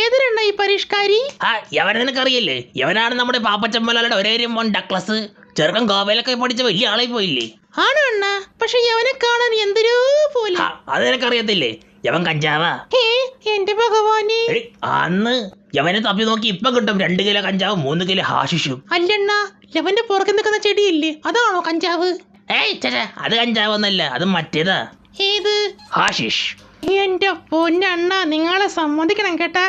ഏതൊരെണ്ണ ഈ പരിഷ്കാരി? യവനെ നിനക്കറിയില്ലേ? യവനാണ് നമ്മുടെ പാപ്പച്ചമ്മലാളുടെ ഒരേ മോൻ ഡക്ലസ്. ചെറുക്കൻ ഗോവയിലൊക്കെ പഠിച്ച വലിയ ആളായി പോയില്ലേ? ആണോ അണ്ണ? പക്ഷെ യവനെ കാണാൻ എന്തൊരു പോലെ. അത് നിനക്കറിയത്തില്ലേ? യവൻ കഞ്ചാവാ. എന്റെ ഭഗവാനെ, അന്ന് യവനെ തപ്പി നോക്കി ഇപ്പൊ കിട്ടും 2 കിലോ കഞ്ചാവും 3 കിലോ ഹാഷിഷും. അല്ലണ്ണ, യവന്റെ പുറകെ നിൽക്കുന്ന ചെടിയില്ലേ, അതാണോ കഞ്ചാവ്? ചേച്ചാ, അത് കഞ്ചാവൊന്നല്ല, അത് മറ്റേതാ. ഏത്? ഹാഷിഷ്. എന്റെ പൊന്നണ്ണ, നിങ്ങളെ സമ്മതിക്കണം കേട്ടാ.